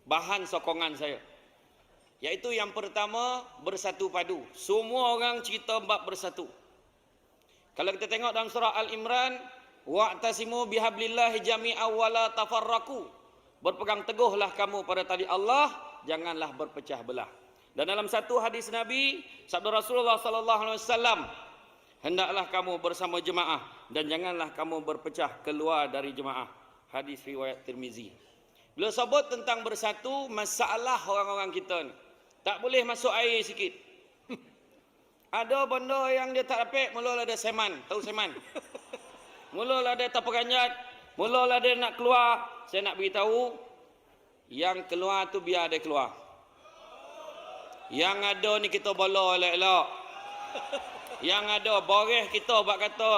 bahan sokongan saya. Yaitu yang pertama, bersatu padu. Semua orang cerita bab bersatu. Kalau kita tengok dalam surah Al-Imran, wa'tasimu bihablillahi jami'an wa la tafarraqu. Berpegang teguhlah kamu pada tali Allah, janganlah berpecah belah. Dan dalam satu hadis Nabi, sabda Rasulullah sallallahu alaihi wasallam, hendaklah kamu bersama jemaah dan janganlah kamu berpecah keluar dari jemaah. Hadis riwayat Tirmizi. Bila sebut tentang bersatu, masalah orang-orang kita ni, tak boleh masuk air sikit. Ada benda yang dia tak dapat, mulalah ada seman. Tahu seman? Mulalah dia tak peranjat. Mulalah dia nak keluar. Saya nak beritahu, yang keluar tu biar dia keluar. Yang ada ni kita bola elok-elok. Yang ada boreh kita buat kata,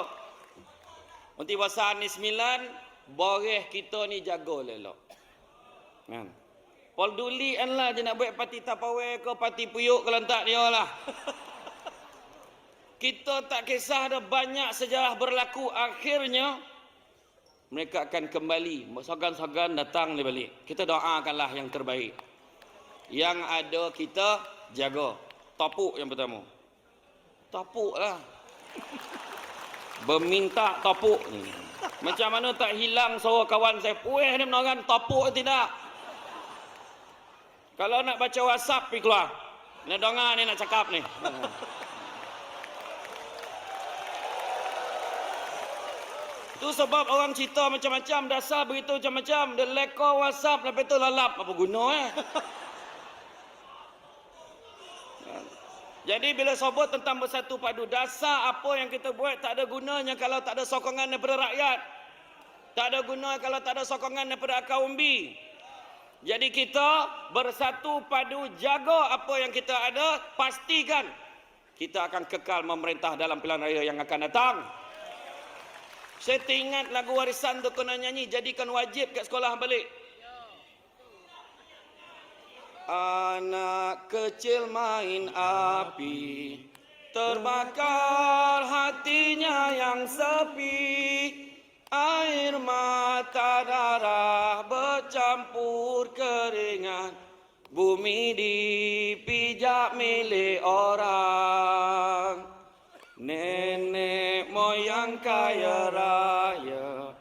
nanti bahasa ni 9, boreh kita ni jaga elok. Kan? Pol duli kan lah je nak buat parti tapawai ke parti puyuk kalau tak dia lah. Kita tak kisah ada banyak sejarah berlaku, akhirnya mereka akan kembali. Sogan-sogan datang dia balik. Kita doakanlah yang terbaik. Yang ada kita jaga. Topuk yang pertama. Topuk lah. Berminta topuk. Macam mana tak hilang suara kawan saya. Puih ni menorang topuk tidak. Kalau nak baca WhatsApp, pergi keluar. Nak dengar ni, nak cakap ni. Tu sebab orang cerita macam-macam, dasar beritahu macam-macam. Dia leka WhatsApp, lepas tu lalap. Apa guna Jadi bila sebut tentang bersatu padu, dasar apa yang kita buat tak ada gunanya kalau tak ada sokongan daripada rakyat. Tak ada guna kalau tak ada sokongan daripada akar umbi. Jadi kita bersatu padu, jaga apa yang kita ada, pastikan kita akan kekal memerintah dalam pilihan raya yang akan datang. Saya teringat lagu warisan tu kena nyanyi, jadikan wajib kat sekolah balik. Anak kecil main api, terbakar hatinya yang sepi. Air mata darah bercampur keringat, bumi dipijak milik orang. Nenek moyang kaya raya,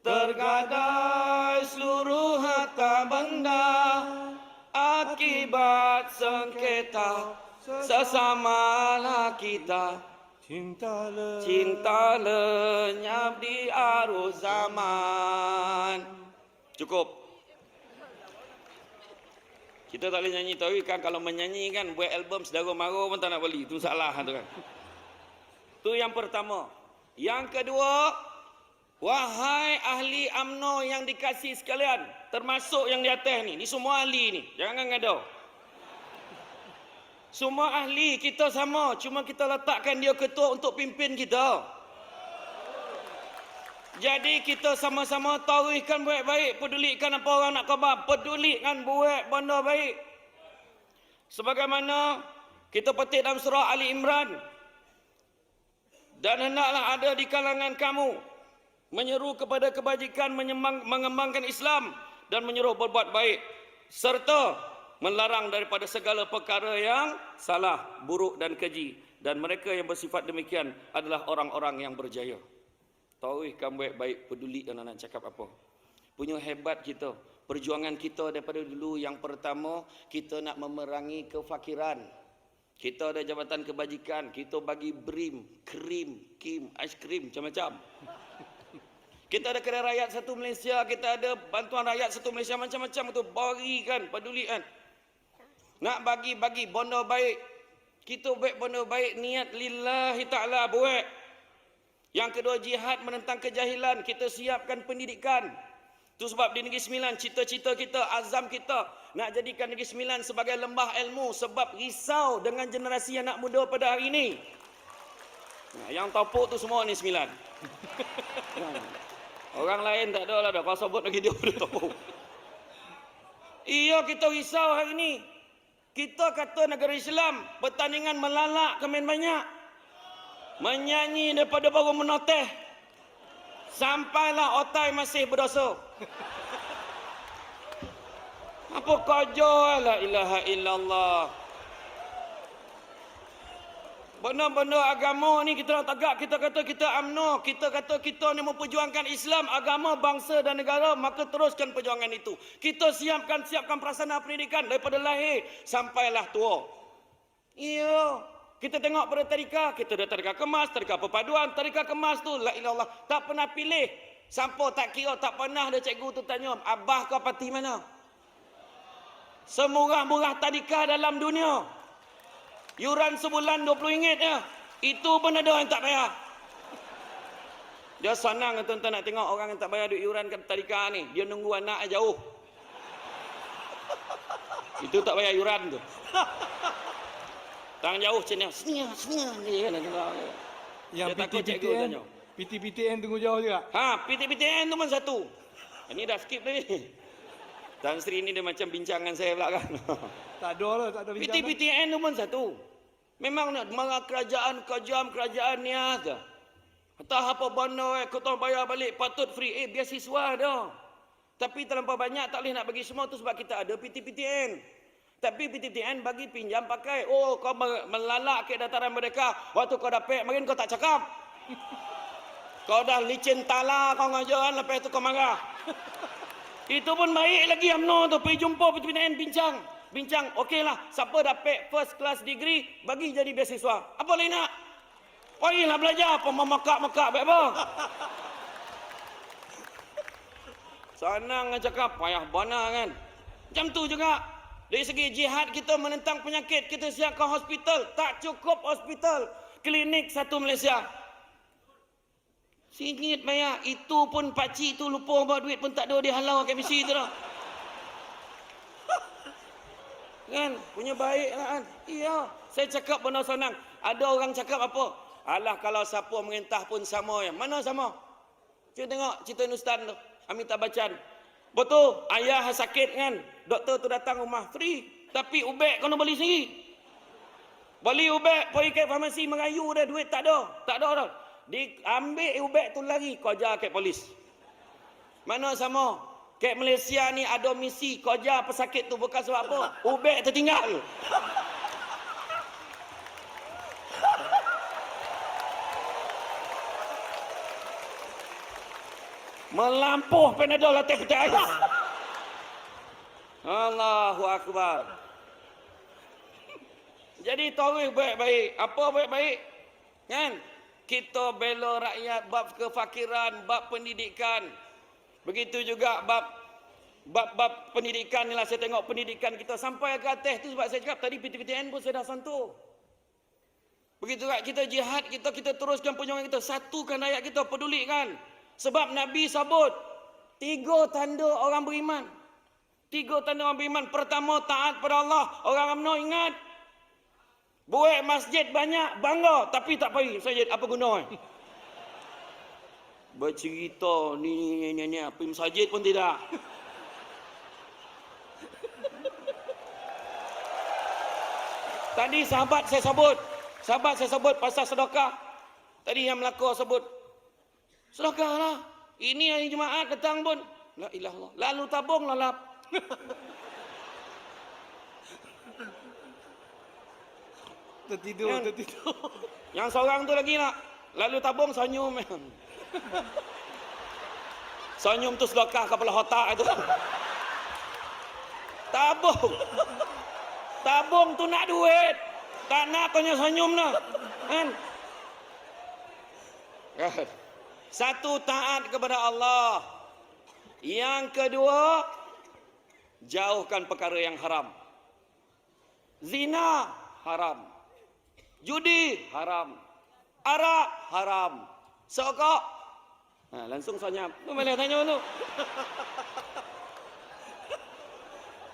tergadai seluruh harta benda. Akibat sengketa sesamalah kita. Cinta lenyap di arus zaman. Cukup. Kita tak boleh nyanyi tahu kan, kalau menyanyi kan buat album Sedara Mara pun tak nak beli. Itu salah tu kan. Tu yang pertama. Yang kedua, wahai ahli UMNO yang dikasih sekalian, termasuk yang di atas ni. Ni semua ahli ni. Jangan ngada. Semua ahli kita sama, cuma kita letakkan dia ketua untuk pimpin kita. Jadi kita sama-sama tawarikkan buat baik, pedulikan apa orang nak khabar, pedulikan buat benda baik. Sebagaimana kita petik dalam surah Ali Imran, dan hendaklah ada di kalangan kamu menyeru kepada kebajikan, mengembangkan Islam dan menyuruh berbuat baik, serta melarang daripada segala perkara yang salah, buruk dan keji. Dan mereka yang bersifat demikian adalah orang-orang yang berjaya. Tawarikkan buat baik, peduli dan nak cakap apa. Punya hebat kita, perjuangan kita daripada dulu. Yang pertama, kita nak memerangi kefakiran. Kita ada jabatan kebajikan, kita bagi BRIM, krim, kim, aiskrim, macam-macam. Kita ada kedai rakyat satu Malaysia, kita ada bantuan rakyat satu Malaysia, macam-macam itu. Berikan, pedulikan. Nak bagi benda baik. Kita buat benda baik, niat lillahi ta'ala buat. Yang kedua, jihad menentang kejahilan. Kita siapkan pendidikan. Itu sebab di Negeri Sembilan, cita-cita kita, azam kita nak jadikan Negeri Sembilan sebagai lembah ilmu. Sebab risau dengan generasi anak muda pada hari ini. Nah, yang topuk tu semua ni Sembilan. Orang lain tak ada lah dah. Kalau sebut lagi dia pada topuk. Iya, kita risau hari ini. Kita kata negara Islam, pertandingan melalak kemen banyak. Menyanyi daripada baru menoteh. Sampailah otai masih berdosa. Apa kerja? La ilaha illallah. Benar-benar agama ni kita nak tegak, kita kata kita UMNO, kita kata kita ni memperjuangkan Islam, agama, bangsa dan negara, maka teruskan perjuangan itu. Kita siapkan prasarana pendidikan daripada lahir sampailah tua. Ya, kita tengok pada tadika, kita ada tadika kemas, tadika perpaduan, tadika kemas tu la ilallah, tak pernah pilih. Sampai tak kira, tak pernah ada cikgu tu tanya, abah kau parti mana? Semurah-murah tadika dalam dunia. Yuran sebulan RM20 ya. Itu pun ada yang tak bayar. Dia senang tuan-tuan nak tengok orang yang tak bayar duit yuran kat tadika ni. Dia nunggu anak jauh. Itu tak bayar yuran tu. Tang jauh macam ni. Sini. Dia kan Yang PT-PTN tunggu jauh juga. Ha, PT-PTN tu pun satu. Ini dah skip tadi. Tan Sri ni dia macam bincangan saya pula kan. Tak ada bincangan. PT-PTN tu pun satu. Memang nak marah kerajaan, kejam kerajaan ni ada. Entah apa benda kau tahu bayar balik patut free. Biasiswa dah. Tapi terlampau banyak tak boleh nak bagi semua tu sebab kita ada PT-PTN. Tapi PT-PTN bagi pinjam pakai. Oh, kau melalak ke dataran mereka. Waktu kau dapat, mungkin kau tak cakap. Kau dah licin tala kau ngajaran, lepas tu kau marah. Itu pun baik lagi UMNO tu. Pergi jumpa PT-PTN bincang. Okeylah, siapa dapat first class degree, bagi jadi beasiswa. Apa lagi nak? Pergilah belajar. Apa memakak-makak baik apa? Senang nak cakap, payah bana kan. Macam tu juga. Dari segi jihad kita menentang penyakit, kita siapkan hospital. Tak cukup hospital. Klinik satu Malaysia. RM1 bayar. Itu pun pakcik tu lupa bawa duit pun tak ada, dia halau kat misi tu dah. Kan? Punya baik lah kan? Iya. Saya cakap benar senang. Ada orang cakap apa? Alah kalau siapa merintah pun sama ya. Mana sama? Cuba tengok cerita Ustaz tu. Amitabh Bachchan. Betul. Ayah sakit kan? Doktor tu datang rumah. Free. Tapi ubek kena beli sendiri. Beli ubek. Pergi ke farmasi merayu dah. Duit tak ada. Tak ada dah. Diambil ubek tu lagi. Kau ajar ke polis. Mana sama? Kat Malaysia ni ada misi kau ajar pesakit tu bukan sebab apa. Ubek tertinggal. Melampuh Panadol atas peti ais. Allahu Akbar. Jadi tahu baik-baik. Apa baik-baik? Kan? Kita bela rakyat bab kefakiran, bab pendidikan. Begitu juga bab pendidikan ni lah. Saya tengok pendidikan kita sampai ke atas tu sebab saya cakap tadi PT-PTN pun saya dah sentuh. Begitu juga kita jihad kita teruskan perjuangan kita. Satukan rakyat kita, pedulikan. Sebab Nabi sebut 3 tanda orang beriman. 3 tanda orang beriman. Pertama, taat pada Allah. Orang UMNO ingat. Buat masjid banyak, bangga. Tapi tak pergi masjid. Apa guna? Bercerita ni. Pergi masjid pun tidak. Tadi sahabat saya sebut pasal sedekah. Tadi yang Melaka sebut. Sedekah lah. Ini hari Jumaat datang pun. La ilaha illallah. Lalu tabung lalap. Tertidur. Yang seorang tu lagi nak. Lalu tabung senyum. Senyum tu sedekah kepala otak itu. Tabung tu nak duit. Tak nak tanya senyum nak. Kan? Satu, taat kepada Allah. Yang kedua, jauhkan perkara yang haram. Zina haram. Judi haram. Arak haram. Sokok. Langsung senyap. Tu boleh tanya tu.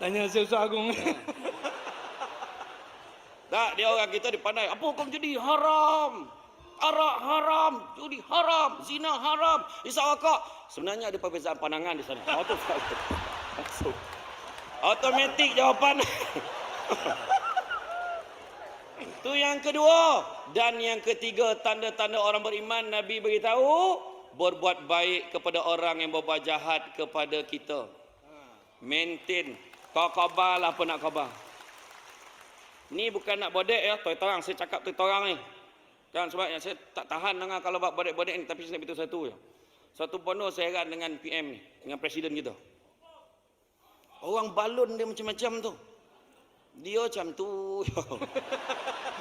Tanya Ustaz Agung. Tak, dia orang kita dipandai. Apa hukum judi? Haram. Arak haram. Judi haram. Zina haram. Isap rokok. Sebenarnya ada perbezaan pandangan di sana. Automatik jawapan. Itu yang kedua. Dan yang ketiga, tanda-tanda orang beriman. Nabi beritahu, berbuat baik kepada orang yang berbuat jahat kepada kita. Maintain. Kau khabar lah apa nak khabar. Ni bukan nak bodek ya, terang saya cakap terang ni. Kan sebab yang saya tak tahan dengar kalau buat bodek-bodek ni, tapi saya nak beritahu satu je. Satu penuh saya heran dengan PM ni, dengan presiden kita. Orang balon dia macam-macam tu. Dia macam tu.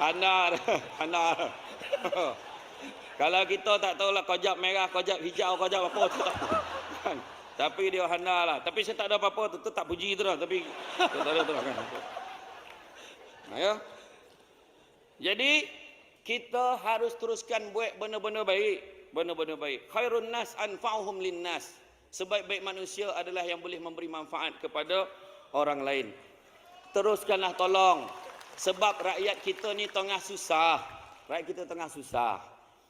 Handar. Kalau kita tak tahulah kojap merah, kojap hijau, kojap apa tu tak tahu. Kan? Tapi dia handal lah. Tapi saya tak ada apa-apa tu tak puji tu lah. Tapi tak ada tu lah kan. Ya. Jadi kita harus teruskan buat benda-benda baik, benda-benda baik. Khairun nas anfa'uhum linnas. Sebaik-baik manusia adalah yang boleh memberi manfaat kepada orang lain. Teruskanlah tolong. Sebab rakyat kita ni tengah susah. Rakyat kita tengah susah.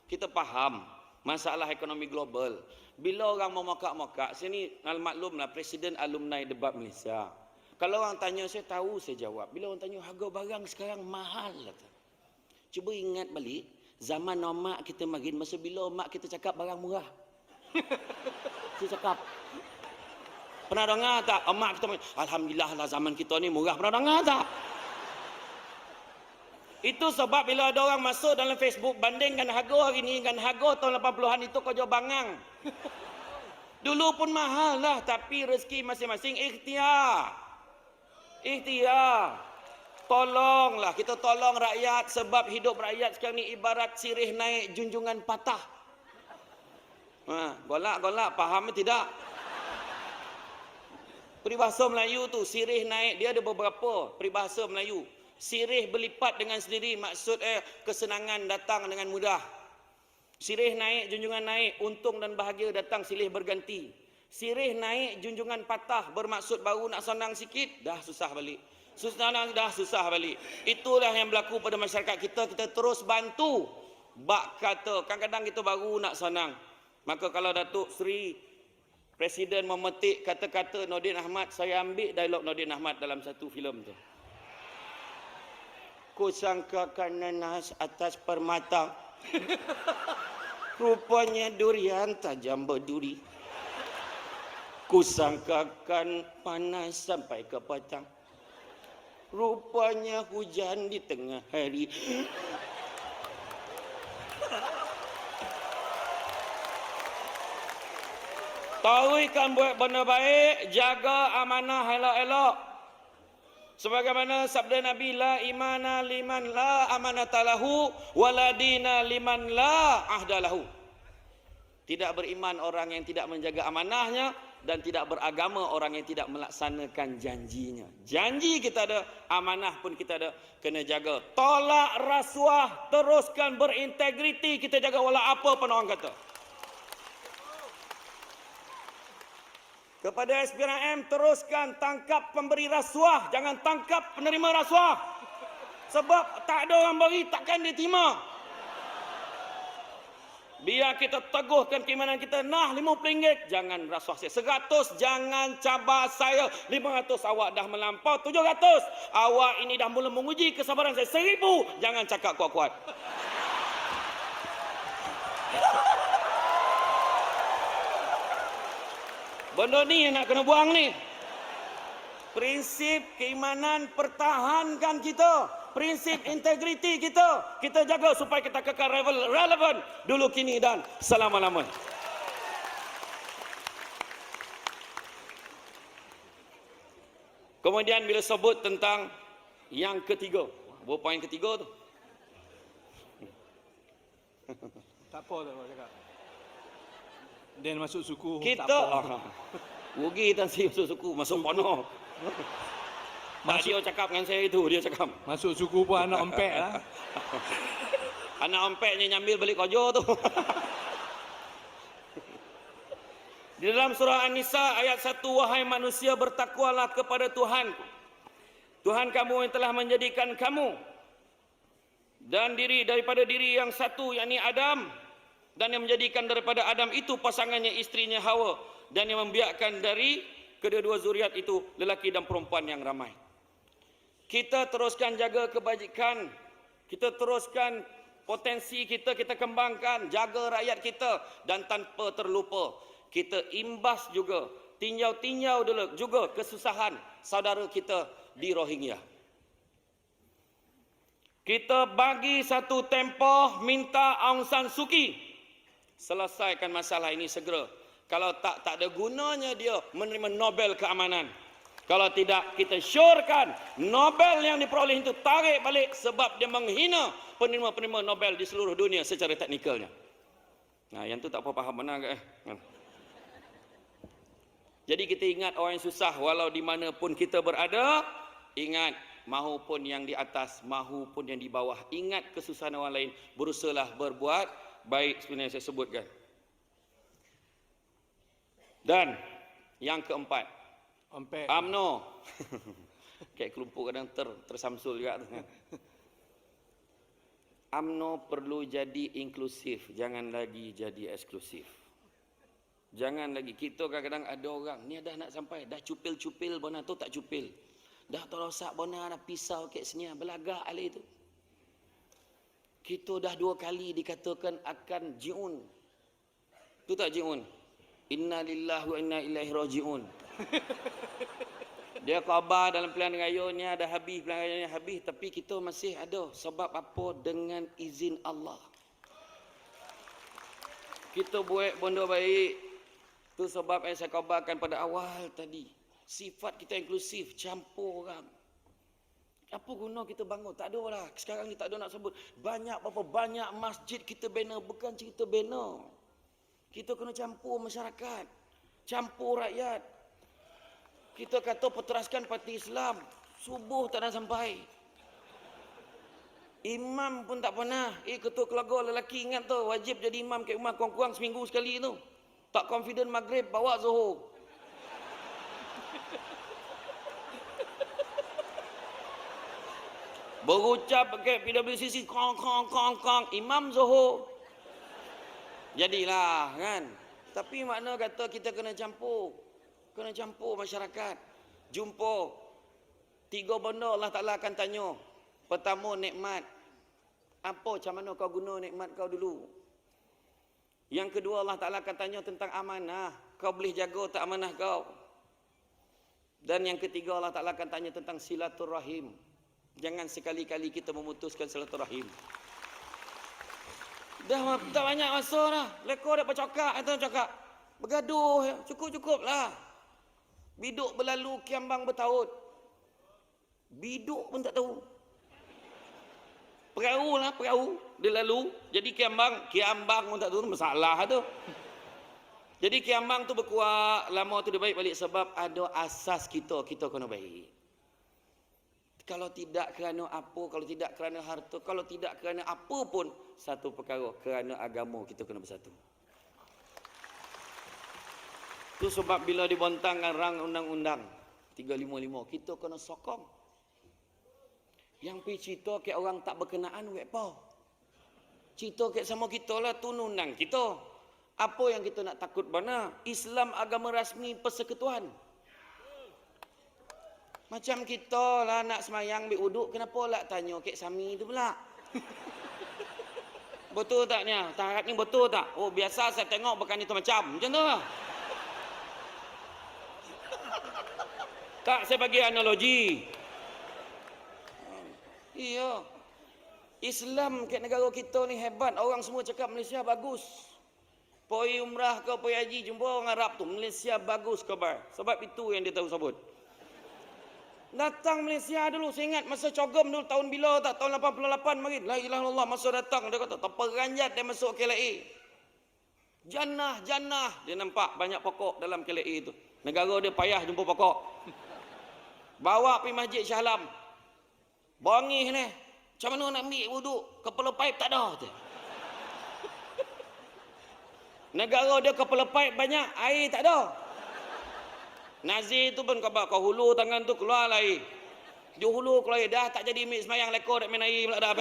Kita faham masalah ekonomi global. Bila orang mau mokak-mokak, saya ni maklumlah Presiden Alumni Debat Malaysia. Kalau orang tanya, saya tahu, saya jawab. Bila orang tanya, harga barang sekarang mahal. Cuba ingat balik, zaman mak kita makin, masa bila mak kita cakap barang murah. Saya cakap. Pernah dengar tak? Mak kita, alhamdulillah lah zaman kita ni murah. Pernah dengar tak? Itu sebab bila ada orang masuk dalam Facebook bandingkan harga hari ni dengan harga tahun 80-an itu kau jauh bangang. Dulu pun mahal lah, tapi rezeki masing-masing ikhtiar. Ikhtiar. Tolonglah, kita tolong rakyat sebab hidup rakyat sekarang ni ibarat sirih naik junjungan patah. Golak-golak faham tidak? Peribahasa Melayu tu sirih naik, dia ada beberapa peribahasa Melayu. Sirih berlipat dengan sendiri, maksud kesenangan datang dengan mudah. Sirih naik, junjungan naik, untung dan bahagia datang silih berganti. Sirih naik, junjungan patah, bermaksud baru nak senang sikit, dah susah balik. Dah susah balik. Itulah yang berlaku pada masyarakat kita, kita terus bantu. Bak kata, kadang-kadang kita baru nak senang. Maka kalau Datuk Seri Presiden memetik kata-kata Nordin Ahmad, saya ambil dialog Nordin Ahmad dalam satu filem tu. Kusangkakan nanas atas permata, rupanya durian tajam berduri. Kusangkakan panas sampai ke petang, rupanya hujan di tengah hari. Tahuikan buat benda baik, jaga amanah elok-elok. Sebagaimana sabda Nabi, la imana liman la amanatalahu waladina liman la ahdalahu. Tidak beriman orang yang tidak menjaga amanahnya, dan tidak beragama orang yang tidak melaksanakan janjinya. Janji kita ada, amanah pun kita ada, kena jaga. Tolak rasuah, teruskan berintegriti, kita jaga walau apa pun orang kata. Kepada SPRM, teruskan tangkap pemberi rasuah, jangan tangkap penerima rasuah. Sebab tak ada orang beri, takkan dia terima. Biar kita teguhkan keimanan kita. Nah, RM50, jangan rasuah saya. 100, jangan cabar saya. 500, awak dah melampau. 700, awak ini dah mula menguji kesabaran saya. 1000, jangan cakap kuat-kuat. Benda ni yang nak kena buang ni. Prinsip keimanan pertahankan kita. Prinsip integriti kita. Kita jaga supaya kita kekal relevan dulu, kini dan selama-lamanya. Kemudian bila sebut tentang yang ketiga. Apa poin ketiga tu? Tak apa cakap. Dan masuk suku Kita rugi tak sih masuk suku, masuk pono. Dia cakap dengan saya itu, dia cakap. Masuk suku pun anak empek lah. Anak empeknya nyambil balik kojo tu. Di dalam surah An-Nisa ayat 1, wahai manusia, bertakwalah kepada Tuhan. Tuhan kamu yang telah menjadikan kamu dan daripada diri yang satu, yakni Adam, dan yang menjadikan daripada Adam itu pasangannya, istrinya Hawa, dan yang membiarkan dari kedua-dua zuriat itu lelaki dan perempuan yang ramai. Kita teruskan jaga kebajikan, kita teruskan potensi kita, kita kembangkan, jaga rakyat kita, dan tanpa terlupa kita imbas juga tinjau dulu juga kesusahan saudara kita di Rohingya. Kita bagi satu tempoh minta Aung San Suu Kyi selesaikan masalah ini segera. Kalau tak ada gunanya dia menerima Nobel keamanan. Kalau tidak, kita syorkan Nobel yang diperoleh itu tarik balik sebab dia menghina penerima-penerima Nobel di seluruh dunia secara teknikalnya. Nah, yang tu tak apa faham mana ke? Jadi kita ingat orang yang susah walau di mana pun kita berada, ingat mahupun yang di atas, mahupun yang di bawah, ingat kesusahan orang lain, berusahalah berbuat baik sebenarnya saya sebutkan. Dan yang keempat, Ompek. UMNO. Kayak kelompok kadang tersamsul juga. UMNO perlu jadi inklusif, jangan lagi jadi eksklusif. Jangan lagi, kita kadang-kadang ada orang, ni dah nak sampai, dah cupil-cupil, bona tu tak cupil. Dah terosak bona, dah pisau kat sini, belagak alih itu. Kita dah 2 kali dikatakan akan ji'un. Tu tak ji'un? Inna lillahi wa inna ilaihi raji'un. Dia khabar dalam pilihan raya ni ada habis, pilihan raya ni habis, tapi kita masih ada. Sebab apa? Dengan izin Allah. Kita buat benda baik. Itu sebab yang saya khabarkan pada awal tadi. Sifat kita inklusif, campur orang. Apa guna kita bangun? Tak ada lah. Sekarang ni tak ada nak sebut. Banyak berapa banyak masjid kita bina. Bukan cerita bina. Kita kena campur masyarakat. Campur rakyat. Kita kata perteraskan parti Islam. Subuh tak nak sampai. Imam pun tak pernah. Ketua keluarga lelaki ingat tu. Wajib jadi imam kat rumah kurang-kurang seminggu sekali tu. Tak confident maghrib, bawa Zuhur. Berucap pakai PWCC, kong, Imam Zuhur. Jadilah kan. Tapi makna kata kita kena campur. Kena campur masyarakat. Jumpa. 3 benda Allah Ta'ala akan tanya. Pertama, nikmat. Apa, macam mana kau guna nikmat kau dulu? Yang kedua, Allah Ta'ala akan tanya tentang amanah. Kau boleh jaga tak amanah kau? Dan yang ketiga, Allah Ta'ala akan tanya tentang silaturahim. Jangan sekali-kali kita memutuskan silaturahim. Dah tak banyak masa dah. Lekor dah bercakap, atau cakap. Bergaduh, cukup-cukup lah. Biduk berlalu, kiambang bertaut. Biduk pun tak tahu. Perahu lah, perahu. Dia lalu. Jadi kiambang pun tak tahu, masalah tu. Jadi kiambang tu berkuat, lama tu dia baik balik sebab ada asas kita kena baik. Kalau tidak kerana apa, kalau tidak kerana harta, kalau tidak kerana apa pun, satu perkara, kerana agama kita kena bersatu. Itu sebab bila dibontangkan rang undang-undang 355, kita kena sokong. Yang pergi cerita ke orang tak berkenaan, apa? Cerita ke sama kita lah, tu undang kita. Apa yang kita nak takut mana? Islam agama rasmi persekutuan. Macam kita lah nak semayang ambil uduk, kenapa lah tanya Kek Sami tu pula? Betul tak ni? Tarat ni betul tak? Oh biasa saya tengok bukan itu macam tu lah. Tak, saya bagi analogi. Iya. Islam kat negara kita ni hebat. Orang semua cakap Malaysia bagus. Pergi umrah ke pergi haji, jumpa orang Arab tu, Malaysia bagus khabar. Sebab itu yang dia tahu sebut. Datang Malaysia dulu, saya ingat masa cogom dulu tahun bila tak, tahun 88 mari. La ilaha illallah, masa datang dia kata terperanjat dia masuk KLA. Jannah, dia nampak banyak pokok dalam KLA itu. Negara dia payah jumpa pokok. Bawa pergi Masjid Shah Alam. Bangih ni. Macam mana nak ambil wuduk? Kepala paip tak ada tu. Negara dia kepala paip banyak, air tak ada. Nazir tu pun khabar, kau hulu tangan tu keluar air. Dia hulu keluar air, dah tak jadi ambil semayang lekor nak main air pula dah.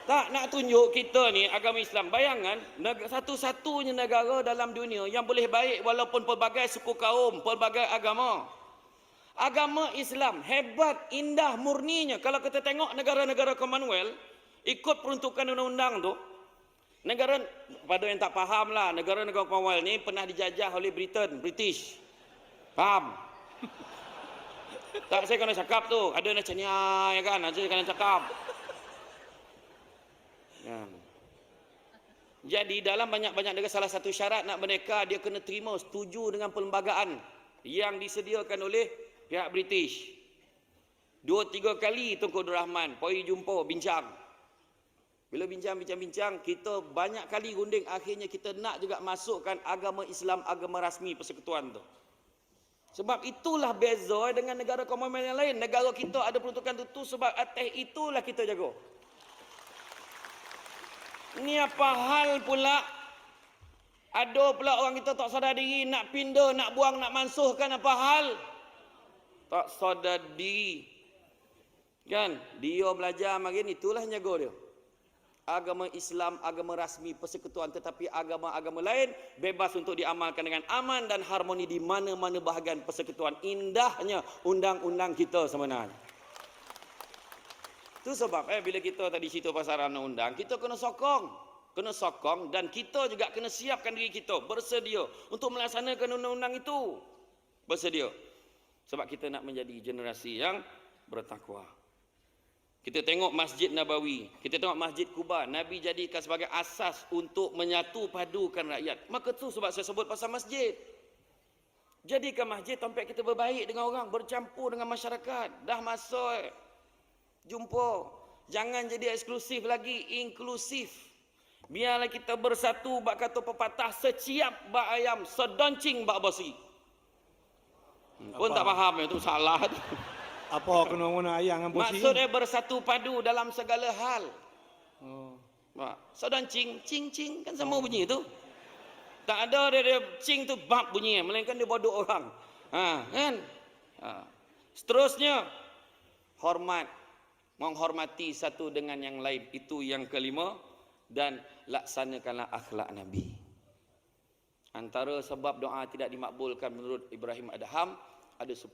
Tak nak tunjuk kita ni agama Islam. Bayangan, satu-satunya negara dalam dunia yang boleh baik walaupun pelbagai suku kaum, pelbagai agama. Agama Islam hebat, indah, murninya. Kalau kita tengok negara-negara Commonwealth, ikut peruntukan undang-undang tu, Negara, pada yang tak faham lah, negara-negara Commonwealth ni pernah dijajah oleh British. Faham? Tak, saya kena cakap tu. Ada macam ni, ya kan? Saya kena cakap. Ya. Jadi dalam banyak-banyak negara, salah satu syarat nak merdeka, dia kena terima, setuju dengan perlembagaan yang disediakan oleh pihak British. 2-3 kali Tunku Abdul Rahman pergi jumpa, bincang. Bila bincang, kita banyak kali runding, akhirnya kita nak juga masukkan agama Islam, agama rasmi persekutuan tu. Sebab itulah beza dengan negara Commonwealth yang lain. Negara kita ada peruntukan tu sebab atas itulah kita jaga. Ni apa hal pula? Ada pula orang kita tak sadar diri, nak pindah, nak buang, nak mansuhkan, apa hal? Tak sadar diri. Kan? Dia belajar makin itulah yang jaga dia. Agama Islam, agama rasmi persekutuan, tetapi agama-agama lain bebas untuk diamalkan dengan aman dan harmoni di mana-mana bahagian persekutuan. Indahnya undang-undang kita sebenarnya. Itu sebab bila kita tadi cerita pasal undang-undang, kita kena sokong dan kita juga kena siapkan diri kita bersedia untuk melaksanakan undang-undang itu. Bersedia. Sebab kita nak menjadi generasi yang bertakwa. Kita tengok Masjid Nabawi, kita tengok Masjid Kuba, Nabi jadikan sebagai asas untuk menyatu padukan rakyat. Maka tu sebab saya sebut pasal masjid. Jadikan masjid tempat kita berbaik dengan orang, bercampur dengan masyarakat. Dah masuk, jumpa. Jangan jadi eksklusif lagi, inklusif. Biarlah kita bersatu, bak kata pepatah, seciap bak ayam, sedoncing bak besi. Pun tak faham, itu salah tu. Apa kena guna ayam dengan bosi? Maksudnya bersatu padu dalam segala hal. Oh. Sedoncing, cing-cing, kan sama bunyi tu. Tak ada dia cing tu bab bunyi, melainkan dia bodok orang. Kan? Seterusnya, hormat. Menghormati satu dengan yang lain. Itu yang kelima. Dan laksanakanlah akhlak Nabi. Antara sebab doa tidak dimakbulkan menurut Ibrahim Adham, ada 10.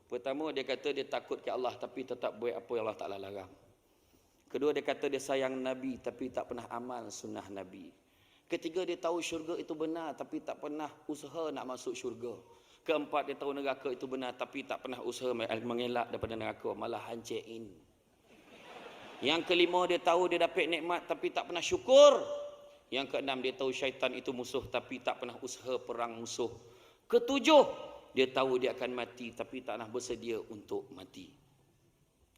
Pertama, dia kata dia takut ke Allah tapi tetap buat apa yang Allah Ta'ala larang. Kedua, dia kata dia sayang Nabi tapi tak pernah amal sunnah Nabi. Ketiga, dia tahu syurga itu benar tapi tak pernah usaha nak masuk syurga. Keempat, dia tahu neraka itu benar tapi tak pernah usaha mengelak daripada neraka, malah hancein. Yang kelima, dia tahu dia dapat nikmat tapi tak pernah syukur. Yang keenam, dia tahu syaitan itu musuh tapi tak pernah usaha perang musuh. Ketujuh, dia tahu dia akan mati tapi tak nak bersedia untuk mati.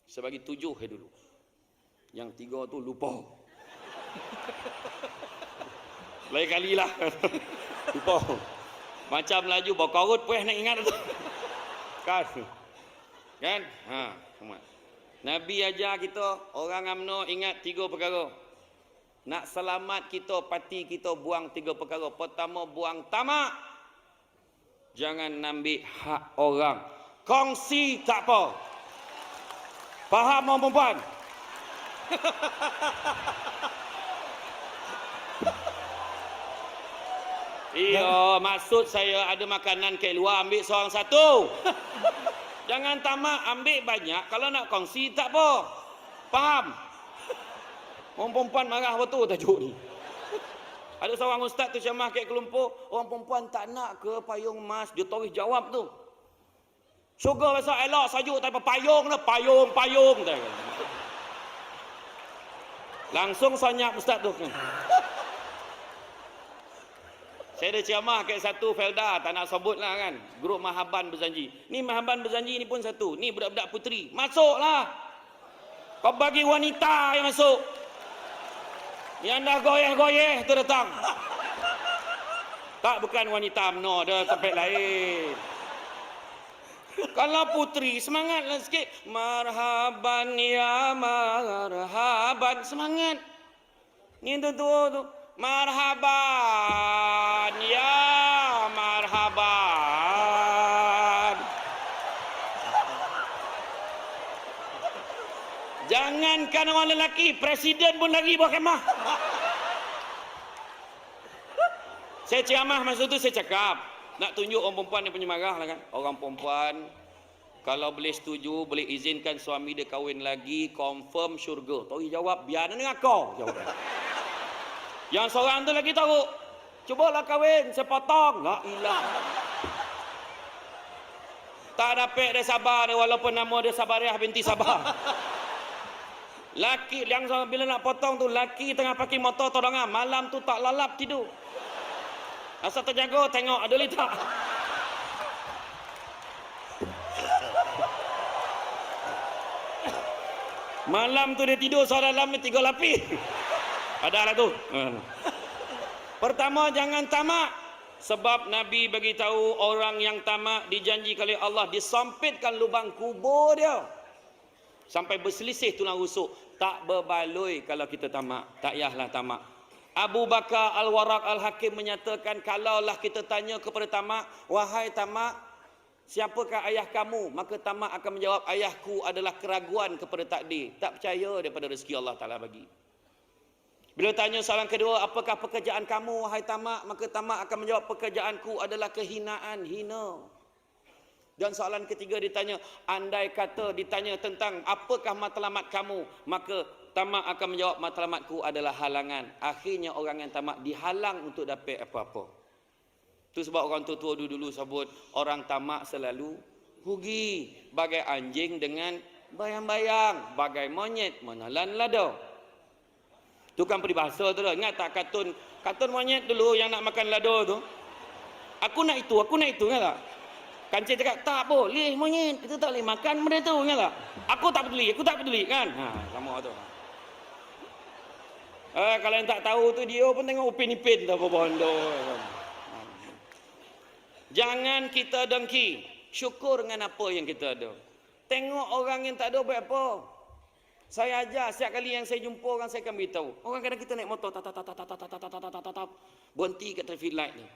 Sebagi 7 dulu. Yang 3 tu lupa. Lain kali lah. Lupa. Macam laju berkorut pun nak ingat tu. Kan? Nabi ajar kita, orang UMNO ingat 3 perkara. Nak selamat kita, parti kita, buang 3 perkara. Pertama, buang tamak. Jangan ambil hak orang. Kongsi tak apa. Faham orang perempuan? Iya, maksud saya ada makanan kat luar, ambil seorang satu. Jangan tamak, ambil banyak. Kalau nak kongsi tak apa. Faham? Orang perempuan marah betul tajuk ni. Ada seorang ustaz tu ceramah kat Kelumpur, orang perempuan tak nak ke payung emas, dia terus jawab tu. Syurga besar elok sajuk tak apa payung dah, payung. Langsung senyap ustaz tu. Saya ada ceramah kat satu Felda, tak nak sebut lah kan. Grup Mahaban Berjanji. Ni Mahaban Berjanji ni pun satu. Ni budak-budak puteri. Masuklah. Kau bagi wanita yang masuk. Yang dah goyeh-goyeh tu datang. Tak, bukan wanita UMNO, ada tempat lain. Kalau puteri, semangatlah sikit. Marhaban ya marhaban. Semangat. Ni tu. Marhaban ya marhaban. Jangankan orang lelaki, presiden pun lagi buah kemah. Saya ceramah masa tu saya cakap, nak tunjuk orang perempuan yang penyemarah lah kan. Orang perempuan kalau boleh setuju, boleh izinkan suami dia kahwin lagi, confirm syurga. Tori jawab, biar dengan kau. Jawab. Yang seorang tu lagi teruk. Cubalah kahwin, saya potong. La ilaha. Tak dapat dia sabar dia, walaupun nama dia Sabariah binti Sabah. Laki yang bila nak potong tu, laki tengah pakai motor tolongan, malam tu tak lalap tidur. Asal terjaga tengok ada litak. Malam tu dia tidur seorang dalam ni 3 lapis. Ada lah tu. Pertama, jangan tamak. Sebab Nabi bagi tahu orang yang tamak dijanjikan oleh Allah disampitkan lubang kubur dia. Sampai berselisih tulang rusuk. Tak berbaloi kalau kita tamak. Tak payahlah tamak. Abu Bakar Al-Waraq Al-Hakim menyatakan, kalaulah kita tanya kepada tamak, wahai tamak, siapakah ayah kamu? Maka tamak akan menjawab, ayahku adalah keraguan kepada takdir. Tak percaya daripada rezeki Allah Ta'ala bagi. Bila tanya soalan kedua, apakah pekerjaan kamu wahai tamak? Maka tamak akan menjawab, pekerjaanku adalah kehinaan, hina. Dan soalan ketiga ditanya, andai kata ditanya tentang apakah matlamat kamu? Maka tamak akan menjawab, matlamatku adalah halangan. Akhirnya orang yang tamak dihalang untuk dapat apa-apa. Itu sebab orang tua-tua dulu sebut, orang tamak selalu rugi. Bagai anjing dengan bayang-bayang. Bagai monyet menelan lada. Itu kan peribahasa tu lah. Ingat tak kartun monyet dulu yang nak makan lada tu? Aku nak itu, ingat tak? Kancil cakap, tak boleh monyet, kita tak boleh makan benda tu, ingat tak? Aku tak peduli kan? Sama tu. Kalau yang tak tahu tu, dia pun tengok upin-ipin tu apa bondo. Jangan kita dengki, syukur dengan apa yang kita ada. Tengok orang yang tak ada buat apa. Saya ajar setiap kali yang saya jumpa orang, saya akan beritahu. Orang kadang kita naik motor, berhenti kat traffic light ni.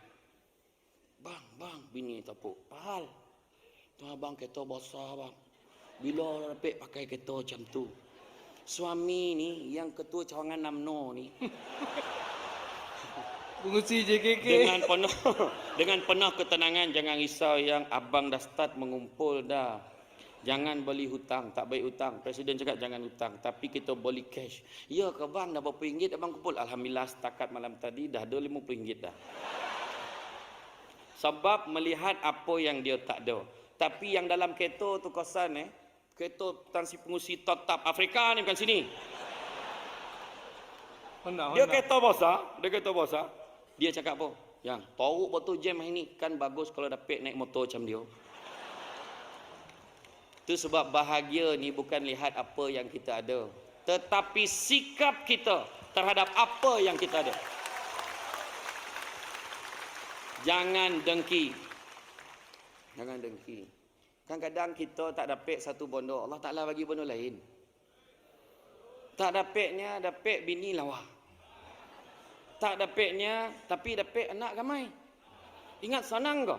Bang, bini tapuk. Pahal. Tu abang kereta besar bang. Bila dapat pakai kereta macam tu. Suami ni yang ketua cawangan UMNO ni. Pengusi JKK. Dengan penuh ketenangan, jangan risau yang abang dah start mengumpul dah. Jangan beli hutang, tak baik hutang. Presiden cakap jangan hutang, tapi kita beli cash. Ya ke bang, dah berapa ringgit abang kumpul? Alhamdulillah setakat malam tadi dah ada RM50 dah. Sebab melihat apa yang dia tak ada. Tapi yang dalam kereta tu kosan kereta tansi pengusi tetap Afrika ni bukan sini. Dia kereta besar. Dia cakap apa? Yang teruk betul jam hari ni. Kan bagus kalau dapat naik motor macam dia. Itu sebab bahagia ni bukan lihat apa yang kita ada, tetapi sikap kita terhadap apa yang kita ada. Jangan dengki. Kadang-kadang kita tak dapat satu bondo, Allah Ta'ala bagi bondo lain. Tak dapatnya dapat bini lawa. Tak dapatnya tapi dapat anak ramai. Ingat senang ke?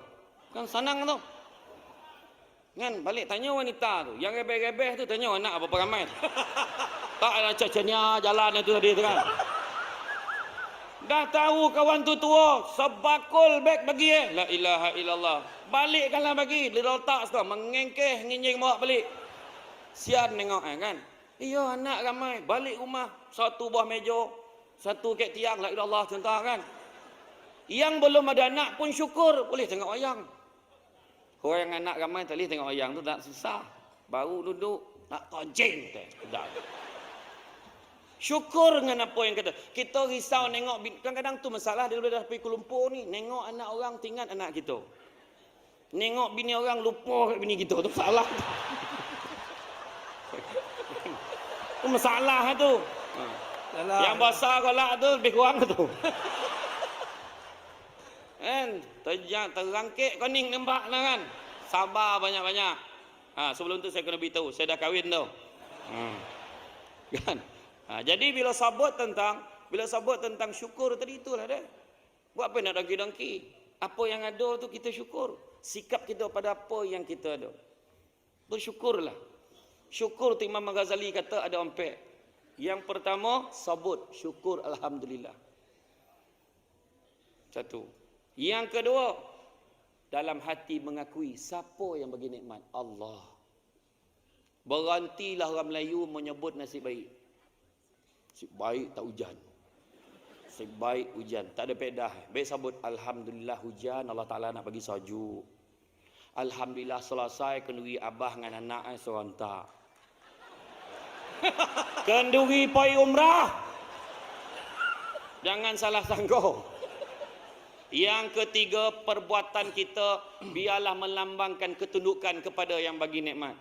Kan senang tu. Kan balik tanya wanita tu, yang rebeh-rebeh tu tanya anak apa ramai. Tak ada cacanya jalan itu tadi tu kan. Dah tahu kawan tu tua, sebakul beg bagi La ilaha illallah. Balikkanlah bagi, dia letak sekarang mengengkeh nginjing bawa balik. Sian tengok kan. Iya anak ramai, balik rumah satu buah meja, satu kek tiang la ilallah contoh kan. Yang belum ada anak pun syukur boleh tengok wayang. Orang yang anak ramai tak boleh tengok wayang tu tak susah. Baru duduk nak tonceng dah. Syukur dengan apa yang kita risau nengok. Kadang-kadang tu masalah dia dah pergi Kuala Lumpur ni. Nengok anak orang tinggal anak kita. Nengok bini orang lupa kat bini kita. Tu salah. Tu masalah tu. Yang besar kolak tu lebih kurang tu. Kan terangkit koning nampak lah kan. Sabar banyak-banyak. Sebelum tu saya kena beritahu saya dah kahwin tu. Kan. Jadi bila sebut tentang syukur tadi itulah dia. Buat apa nak dengki-dengki? Apa yang ada tu kita syukur. Sikap kita pada apa yang kita ada. Bersyukurlah. Syukur tu Imam Ghazali kata ada 4. Yang pertama sabut syukur alhamdulillah. 1. Yang kedua, dalam hati mengakui siapa yang bagi nikmat? Allah. Berhentilah orang Melayu menyebut nasib baik. Nasib baik tak hujan. Nasib baik hujan, tak ada pedah. Baik sabut alhamdulillah hujan, Allah Taala nak bagi salju. Alhamdulillah selesai kenduri abah dengan anak serontak. Kenduri pergi umrah. Jangan salah sangka. Yang ketiga, perbuatan kita biarlah melambangkan ketundukan kepada yang bagi nikmat.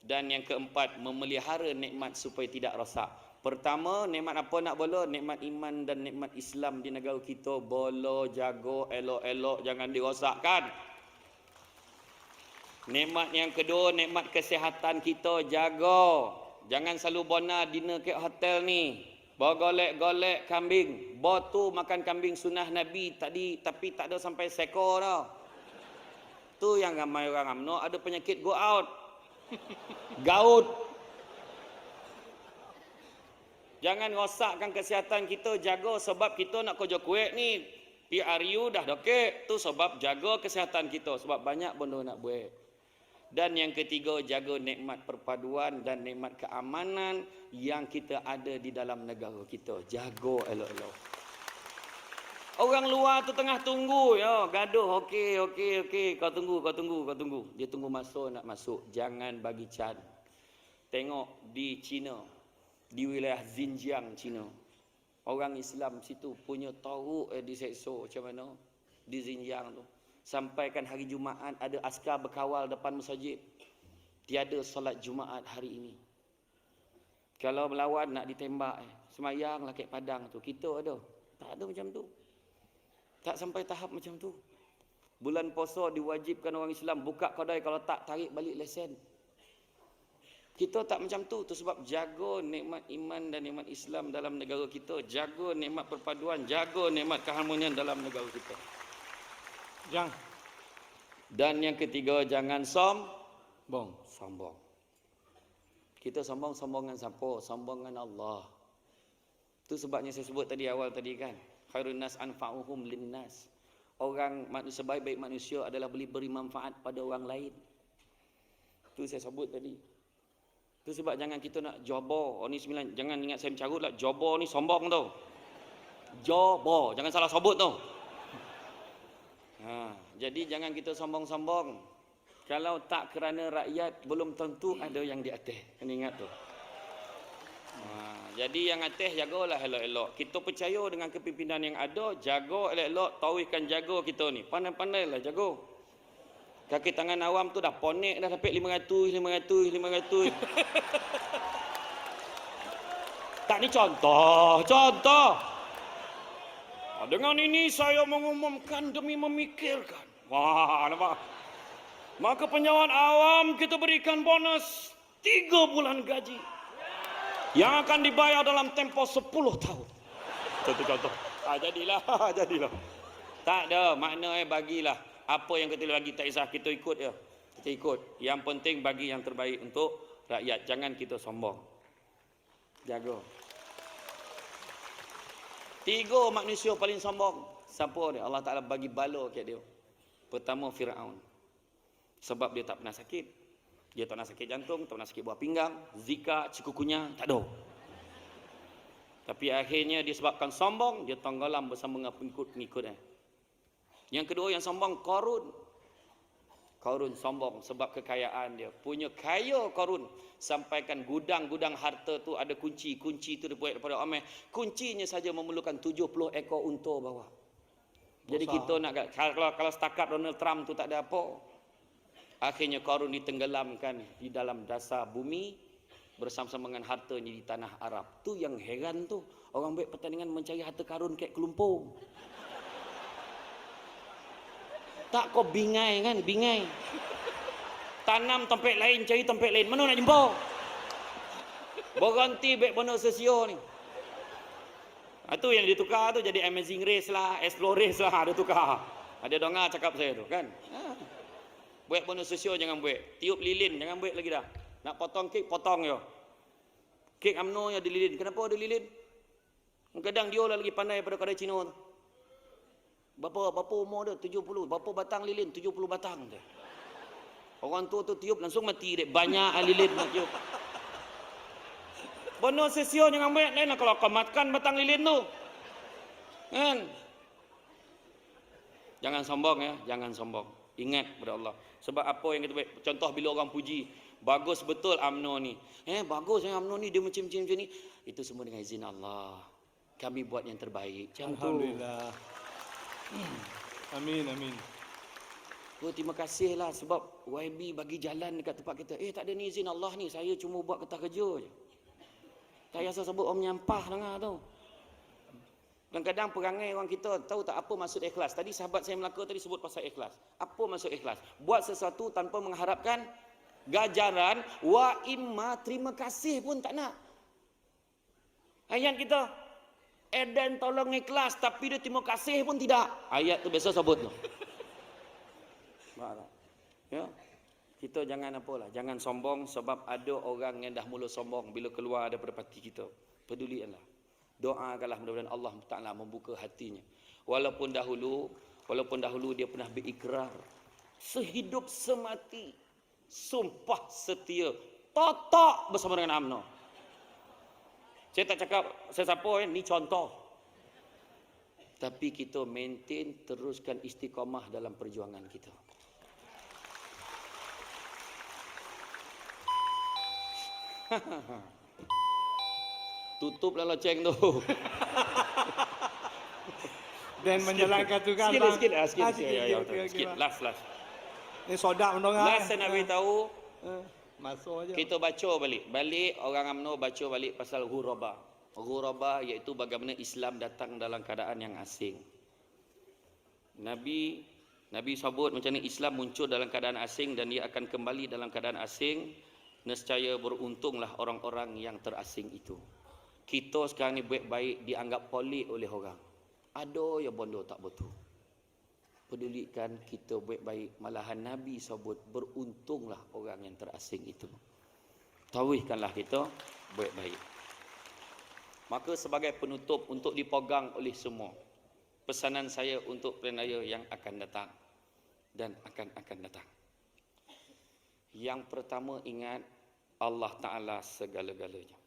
Dan yang keempat, memelihara nikmat supaya tidak rosak. Pertama, nikmat apa nak bolo? Nikmat iman dan nikmat Islam di negara kita. Bolo, jaga, elok-elok, jangan dirosakkan. Nikmat yang kedua, nikmat kesihatan kita, jaga. Jangan selalu bona dinner ke hotel ni. Bawa golek-golek kambing. Bawa tu makan kambing sunnah Nabi tadi, tapi tak ada sampai sekor tau. Tu yang ramai orang UMNO ada penyakit go out. Gaut. Jangan rosakkan kesihatan kita, jaga sebab kita nak kerja kuat ni. PRU dah dokek. Tu sebab jaga kesihatan kita. Sebab banyak benda nak buat. Dan yang ketiga, jaga nikmat perpaduan dan nikmat keamanan yang kita ada di dalam negara kita. Jaga elok-elok. Orang luar tu tengah tunggu. Ya, gaduh. Okey. Kau tunggu. Dia tunggu masuk, nak masuk. Jangan bagi can. Tengok di China. Di wilayah Xinjiang, China. Orang Islam situ punya teruk diseksa macam mana. Di Xinjiang tu. Sampaikan hari Jumaat ada askar berkawal depan masjid. Tiada solat Jumaat hari ini. Kalau melawan nak ditembak, semayanglah kat padang tu. Kita ada. Tak ada macam tu. Tak sampai tahap macam tu. Bulan puasa diwajibkan orang Islam buka kedai, kalau tak tarik balik lesen. Kita tak macam tu. Tu sebab jaga nikmat iman dan nikmat Islam dalam negara kita. Jaga nikmat perpaduan, jaga nikmat keharmonian dalam negara kita. Jangan. Dan yang ketiga, jangan Bong. sombong. Kita sombong dengan siapa? Sombong dengan Allah. Itu sebabnya saya sebut tadi awal tadi kan. Khairun nas anfa'uhum linnas. Orang manusia baik manusia adalah beri manfaat pada orang lain. Itu saya sebut tadi. Itu sebab jangan kita nak jobo. Ni 9, jangan ingat saya mencarut lah. Jobo ni sombong tau. Jobo, jangan salah sebut tau. Jadi jangan kita sombong-sombong. Kalau tak kerana rakyat, belum tentu ada yang di atas. Kena ingat tu. Jadi yang atas jagalah elok-elok. Kita percaya dengan kepimpinan yang ada, jaga elok-elok, tauhidkan jaga kita ni. Pandai-pandailah jaga. Kaki tangan awam tu dah ponek dah dapat 500. Tak, ni contoh. Dengan ini saya mengumumkan demi memikirkan. Wah, nampak? Maka penjawat awam kita berikan bonus 3 bulan gaji. Yang akan dibayar dalam tempoh 10 tahun. Contoh. Jadilah. Tak ada makna bagilah. Apa yang kita bagi tak kisah, kita ikut ya. Kita ikut. Yang penting bagi yang terbaik untuk rakyat. Jangan kita sombong. Jaga. 3 manusia paling sombong. Siapa dia? Allah Ta'ala bagi bala kat dia. Pertama, Fir'aun. Sebab dia tak pernah sakit. Dia tak pernah sakit jantung, tak pernah sakit buah pinggang, zika, cikukunya, tak ada. Tapi akhirnya disebabkan sombong, dia tenggelam bersama dengan pengikut-pengikutnya. Yang kedua yang sombong, Qarun. Qarun sombong sebab kekayaan dia. Punya kaya Qarun. Sampaikan gudang-gudang harta tu ada kunci. Kunci tu dibuat daripada Ameh. Kuncinya saja memerlukan 70 ekor unta bawa. Jadi kita nak, kalau setakat Donald Trump tu tak ada apa. Akhirnya Qarun ditenggelamkan di dalam dasar bumi bersama-sama dengan hartanya di tanah Arab. Tu yang heran tu. Orang buat pertandingan mencari harta Qarun kayak kelumpung. Tak, kau bingai kan? Bingai. Tanam tempat lain, cari tempat lain. Mana nak jumpa? Berhenti baik benda sosio ni. Itu yang ditukar tu jadi Amazing Race lah, Explore Race lah. Ada tukar. Ada dengar cakap saya tu kan? Buat benda sosio jangan buat. Tiup lilin jangan buat lagi dah. Nak potong kek, potong je. Kek UMNO yang ada lilin. Kenapa ada lilin? Kadang dia lah lagi pandai daripada kedai Cina tu. Berapa umur dia? 70. Berapa batang lilin? 70 batang dia. Orang tua tu tiup langsung mati dia. Banyak lilin nak tiup. Benda sosio jangan buat. Lain lah kalau kau makan batang lilin tu. Kan? Jangan sombong ya, jangan sombong. Ingat kepada Allah. Sebab apa yang kita buat? Contoh bila orang puji, bagus betul UMNO ni. Bagus UMNO ni, dia macam ni. Itu semua dengan izin Allah. Kami buat yang terbaik. Macam tu. Alhamdulillah. Amin, amin. Terima kasihlah sebab YB bagi jalan dekat tempat kita. Tak ada ni izin Allah ni. Saya cuma buat kertas kerja je. Tak payah sebut orang menyampah dengar tu. Kadang-kadang perangai orang kita tahu tak apa maksud ikhlas. Tadi sahabat saya Melaka tadi sebut pasal ikhlas. Apa maksud ikhlas? Buat sesuatu tanpa mengharapkan ganjaran, wa imma terima kasih pun tak nak. Ayat kita, Eden tolong ikhlas tapi dia terima kasih pun tidak. Ayat tu biasa sebut tu. Ya. Kita jangan apalah, jangan sombong sebab ada orang yang dah mula sombong bila keluar daripada parti kita. Pedulikanlah. Doakanlah mudah-mudahan Allah Taala membuka hatinya. Walaupun dahulu dia pernah berikrar sehidup semati, sumpah setia, totok bersama dengan UMNO. Saya tak cakap saya siapa ni contoh. Tapi kita maintain, teruskan istiqamah dalam perjuangan kita. Tutuplah loceng tu. Dan menjalankan tugas. Sikit. Sikit. Last. Ni sodak mendongar. Last saya nak beritahu. Masuk aja. Kita baca balik orang UMNO baca balik pasal ghuraba. Ghuraba iaitu bagaimana Islam datang dalam keadaan yang asing. Nabi sebut macam ni Islam muncul dalam keadaan asing dan dia akan kembali dalam keadaan asing. Nescaya beruntunglah orang-orang yang terasing itu. Kita sekarang ni baik-baik dianggap pelik oleh orang. Ada yang bodoh tak betul. Pedulikan kita baik-baik. Malahan Nabi sebut beruntunglah orang yang terasing itu. Tauhidkanlah kita baik-baik. Maka sebagai penutup untuk dipegang oleh semua, pesanan saya untuk pilihan raya yang akan datang dan akan datang. Yang pertama, ingat Allah Ta'ala segala-galanya.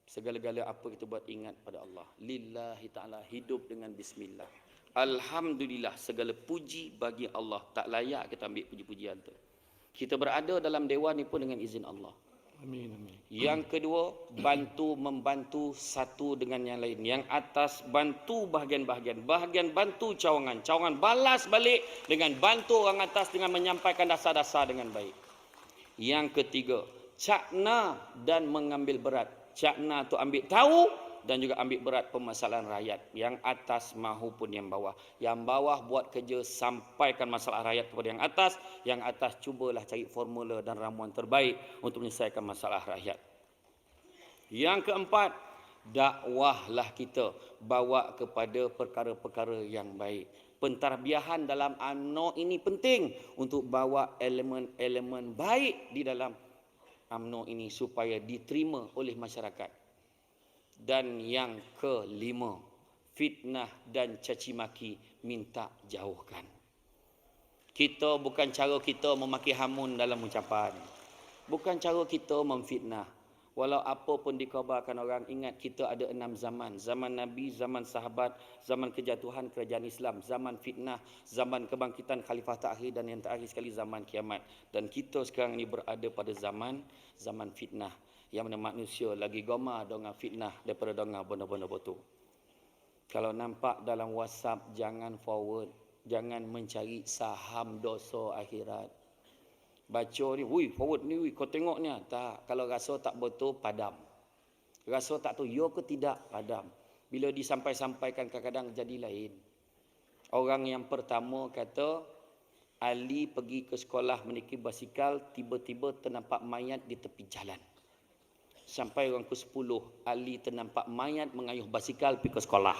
Segala-gala apa kita buat, ingat pada Allah. Lillahi ta'ala, hidup dengan bismillah. Alhamdulillah, segala puji bagi Allah. Tak layak kita ambil puji-pujian tu. Kita berada dalam dewan ni pun dengan izin Allah. Amin. Yang kedua, membantu satu dengan yang lain. Yang atas bantu bahagian-bahagian. Bahagian bantu cawangan. Cawangan balas balik dengan bantu orang atas dengan menyampaikan dasar-dasar dengan baik. Yang ketiga, cakna dan mengambil berat. Cakna tu ambil tahu dan juga ambil berat permasalahan rakyat. Yang atas mahupun yang bawah. Yang bawah buat kerja sampaikan masalah rakyat kepada yang atas. Yang atas cubalah cari formula dan ramuan terbaik untuk menyelesaikan masalah rakyat. Yang keempat, dakwahlah kita bawa kepada perkara-perkara yang baik. Pentadbiran dalam UMNO ini penting untuk bawa elemen-elemen baik di dalam UMNO ini supaya diterima oleh masyarakat. Dan yang kelima, fitnah dan caci maki minta jauhkan. Bukan cara kita memaki hamun dalam ucapan. Bukan cara kita memfitnah. Walau apa pun dikhabarkan orang, ingat kita ada 6 zaman. Zaman Nabi, zaman sahabat, zaman kejatuhan kerajaan Islam, zaman fitnah, zaman kebangkitan khalifah terakhir dan yang terakhir sekali zaman kiamat. Dan kita sekarang ini berada pada zaman fitnah. Yang mana manusia lagi gemar dengan fitnah daripada dengar benda-benda betul. Kalau nampak dalam WhatsApp, jangan forward. Jangan mencari saham dosa akhirat. Baca ni, forward ni, kau tengok ni. Tak, kalau rasa tak betul, padam. Rasa tak tahu, ya ke tidak, padam. Bila disampaikan kadang-kadang jadi lain. Orang yang pertama kata, Ali pergi ke sekolah menaiki basikal, tiba-tiba ternampak mayat di tepi jalan. Sampai orang ke-10, Ali ternampak mayat mengayuh basikal pergi ke sekolah.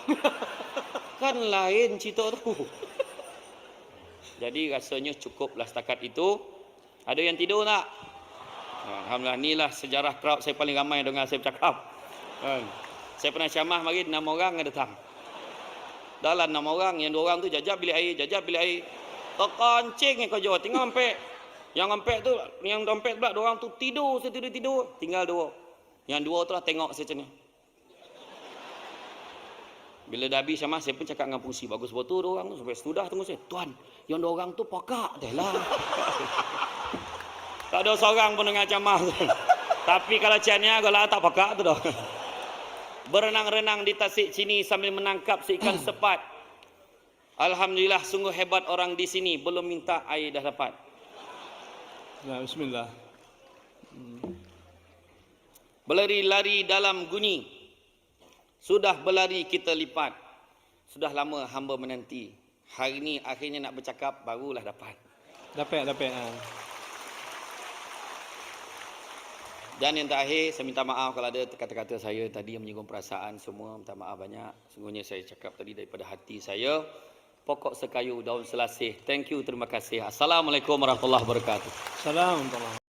Kan lain cerita tu. Jadi rasanya cukuplah setakat itu. Ada yang tidur tak? Alhamdulillah, inilah sejarah crowd saya paling ramai dengar saya bercakap. Saya pernah ceramah mari 6 orang yang datang. Dalam 6 orang, yang 2 orang tu jajab bilik air. Terkancing kau jauh, tinggal empek. Yang dompet pula 2 orang tu tidur, tinggal 2. Yang 2 tu lah tengok saya macam ni. Bila dah habis sama saya pun cakap dengan pengusi, bagus betul orang tu sampai sudah tunggu saya. Tuan, yang orang tu pakak dah lah. Tak ada seorang pun dengar camah. Tapi kalau ciannya kalau tak pakak tu dah. Berenang-renang di tasik sini sambil menangkap seikan sepat. Alhamdulillah sungguh hebat orang di sini, belum minta air dah dapat. Nah, bismillah. Berlari-lari dalam guni, sudah berlari kita lipat. Sudah lama hamba menanti. Hari ini akhirnya nak bercakap, barulah dapat. Dapat. Ha. Dan yang terakhir, saya minta maaf kalau ada kata-kata saya tadi yang menyinggung perasaan semua. Minta maaf banyak. Sungguhnya saya cakap tadi daripada hati saya. Pokok sekayu daun selasih. Thank you, terima kasih. Assalamualaikum warahmatullahi wabarakatuh. Assalamualaikum.